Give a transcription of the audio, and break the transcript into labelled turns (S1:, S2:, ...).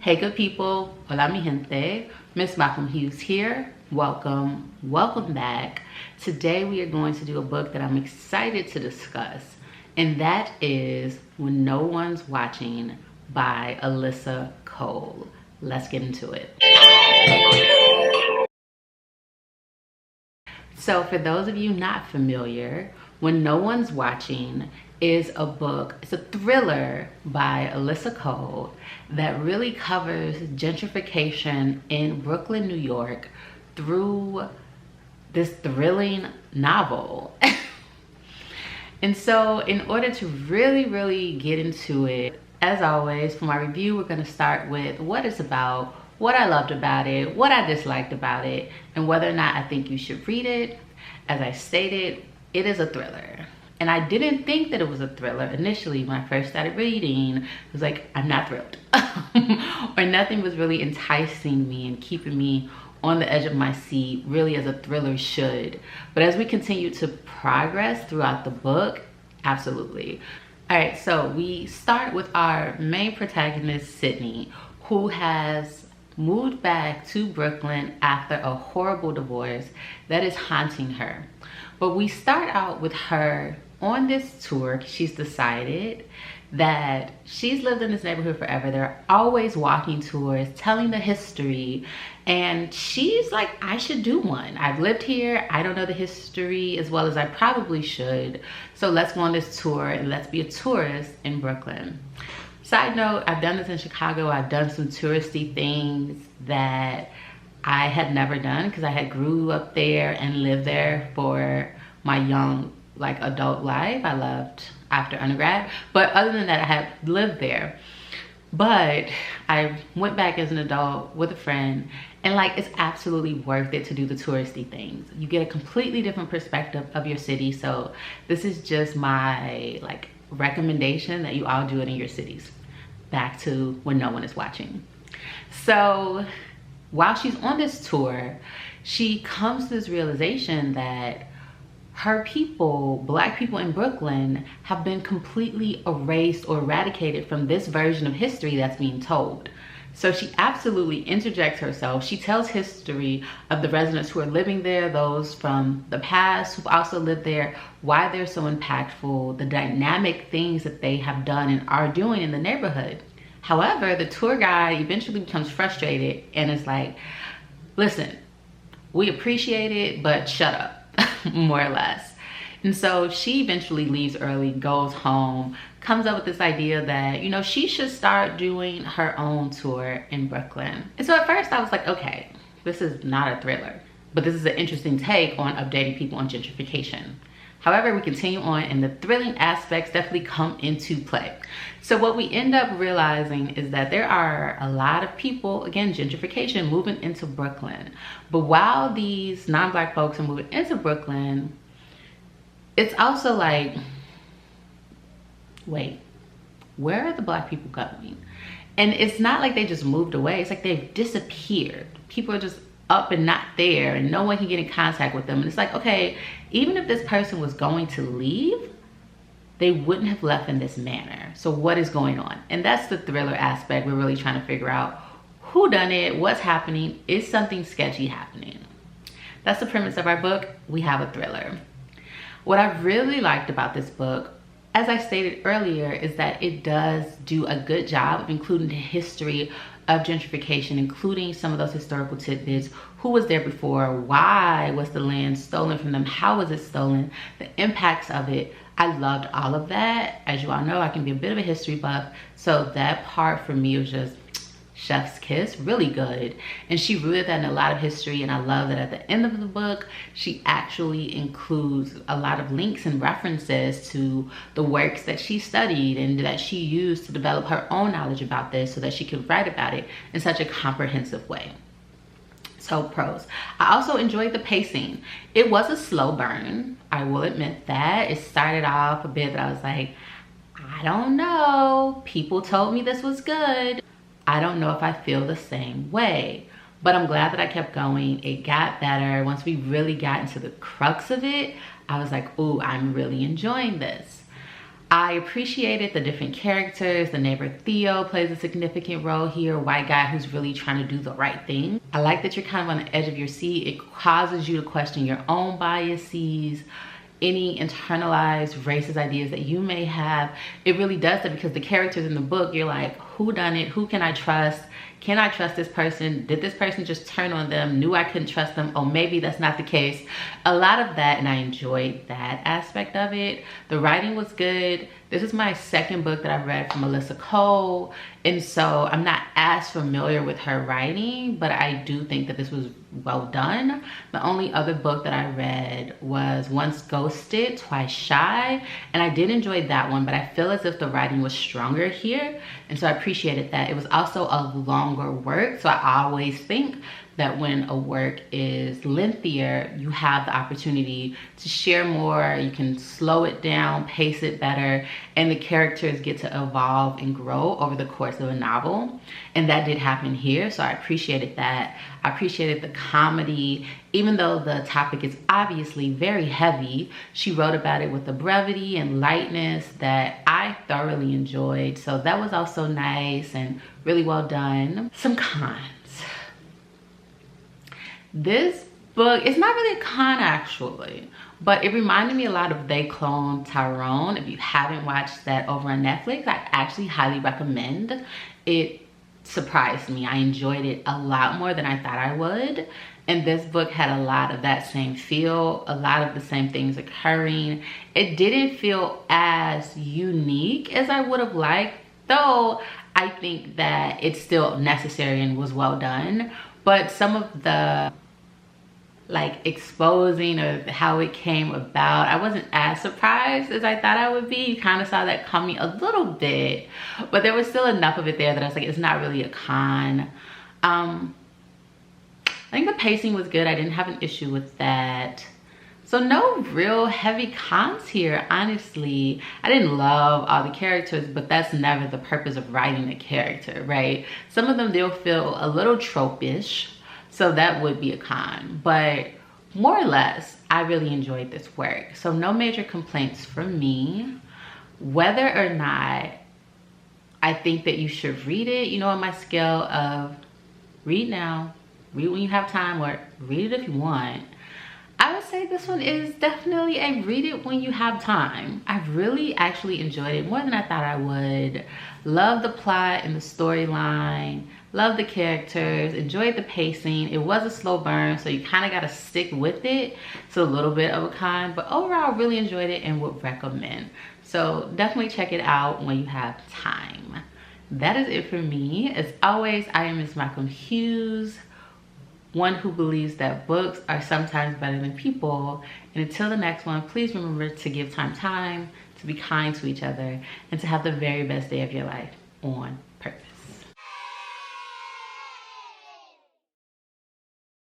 S1: Hey good people, hola mi gente, MsMalcolmHughes here. Welcome back. Today we are going to do a book that I'm excited to discuss, and that is When No One's Watching by Alyssa Cole. Let's get into it. So for those of you not familiar, When No One's Watching is a book, it's a thriller by Alyssa Cole that really covers gentrification in Brooklyn, New York through this thrilling novel. And so in order to really get into it, as always, for my review, we're gonna start with what it's about, what I loved about it, what I disliked about it, and whether or not I think you should read it. As I stated, it is a thriller. And I didn't think that it was a thriller initially when I first started reading. It was like, I'm not thrilled. Or nothing was really enticing me and keeping me on the edge of my seat, really as a thriller should. But as we continue to progress throughout the book, absolutely. All right, so we start with our main protagonist, Sydney, who has moved back to Brooklyn after a horrible divorce that is haunting her. But we start out with her on this tour. She's decided that she's lived in this neighborhood forever. They're always walking tours, telling the history, and she's like, I should do one. I've lived here. I don't know the history as well as I probably should. So let's go on this tour and let's be a tourist in Brooklyn. Side note, I've done this in Chicago. I've done some touristy things that I had never done because I had grew up there and lived there for my young, like, adult life. I left after undergrad, but other than that, I had lived there. But I went back as an adult with a friend, and like, it's absolutely worth it to do the touristy things. You get a completely different perspective of your city. So this is just my like recommendation that you all do it in your cities. Back to When No One Is Watching. So while she's on this tour, she comes to this realization that her people, Black people in Brooklyn, have been completely erased or eradicated from this version of history that's being told. So she absolutely interjects herself. She tells history of the residents who are living there, those from the past who've also lived there, why they're so impactful, the dynamic things that they have done and are doing in the neighborhood. However, the tour guide eventually becomes frustrated and is like, listen, we appreciate it, but shut up. More or less. And so she eventually leaves early, goes home, comes up with this idea that, you know, she should start doing her own tour in Brooklyn. And so at first I was like, okay, this is not a thriller, but this is an interesting take on updating people on gentrification. However, we continue on and the thrilling aspects definitely come into play. So what we end up realizing is that there are a lot of people, again, gentrification, moving into Brooklyn. But while these non-Black folks are moving into Brooklyn, it's also like, wait, where are the Black people going? And it's not like they just moved away. It's like they've disappeared. People are just up and not there, and no one can get in contact with them. And it's like, okay, even if this person was going to leave, they wouldn't have left in this manner. So what is going on? And that's the thriller aspect. We're really trying to figure out who done it, what's happening, is something sketchy happening? That's the premise of our book. We have a thriller. What I really liked about this book, as I stated earlier, is that it does do a good job of including the history of gentrification, including some of those historical tidbits. Who was there before? Why was the land stolen from them? How was it stolen? The impacts of it. I loved all of that. As you all know, I can be a bit of a history buff, so that part for me was just chef's kiss, really good. And she rooted that in a lot of history, and I love that at the end of the book she actually includes a lot of links and references to the works that she studied and that she used to develop her own knowledge about this so that she could write about it in such a comprehensive way. So pros. I also enjoyed the pacing. It was a slow burn, I will admit that. It started off a bit that I was like, I don't know, people told me this was good. I don't know if I feel the same way, but I'm glad that I kept going. It got better. Once we really got into the crux of it, I was like, ooh, I'm really enjoying this. I appreciated the different characters. The neighbor Theo plays a significant role here, white guy who's really trying to do the right thing. I like that you're kind of on the edge of your seat. It causes you to question your own biases, any internalized racist ideas that you may have. It really does that, because the characters in the book, you're like, who done it? Who can I trust? Can I trust this person? Did this person just turn on them? Knew I couldn't trust them? Oh, maybe that's not the case. A lot of that, and I enjoyed that aspect of it. The writing was good. This is my second book that I've read from Alyssa Cole, and so I'm not as familiar with her writing, but I do think that this was well done. The only other book that I read was Once Ghosted, Twice Shy, and I did enjoy that one, but I feel as if the writing was stronger here, and so I appreciated that. It was also a longer work, so I always think that when a work is lengthier, you have the opportunity to share more, you can slow it down, pace it better, and the characters get to evolve and grow over the course of a novel. And that did happen here, so I appreciated that. I appreciated the comedy. Even though the topic is obviously very heavy, she wrote about it with a brevity and lightness that I thoroughly enjoyed. So that was also nice and really well done. Some cons. This book, it's not really a con actually, but it reminded me a lot of They Clone Tyrone. If you haven't watched that over on Netflix, I actually highly recommend. It surprised me. I enjoyed it a lot more than I thought I would. And this book had a lot of that same feel, a lot of the same things occurring. It didn't feel as unique as I would have liked, though I think that it's still necessary and was well done. But some of the like exposing or how it came about, I wasn't as surprised as I thought I would be. You kind of saw that coming a little bit, but there was still enough of it there that I was like, it's not really a con. I think the pacing was good. I didn't have an issue with that. So no real heavy cons here, honestly. I didn't love all the characters, but that's never the purpose of writing a character, right? Some of them, they'll feel a little trope-ish, so that would be a con. But more or less, I really enjoyed this work. So no major complaints from me. Whether or not I think that you should read it, you know, on my scale of read now, read when you have time, or read it if you want, I would say this one is definitely a read it when you have time. I really actually enjoyed it more than I thought I would. Love the plot and the storyline. Love the characters. Enjoyed the pacing. It was a slow burn, so you kind of got to stick with it. It's a little bit of a con, but overall really enjoyed it and would recommend. So definitely check it out when you have time. That is it for me. As always, I am MsMalcolmHughes, one who believes that books are sometimes better than people. And until the next one, please remember to give time, to be kind to each other, and to have the very best day of your life on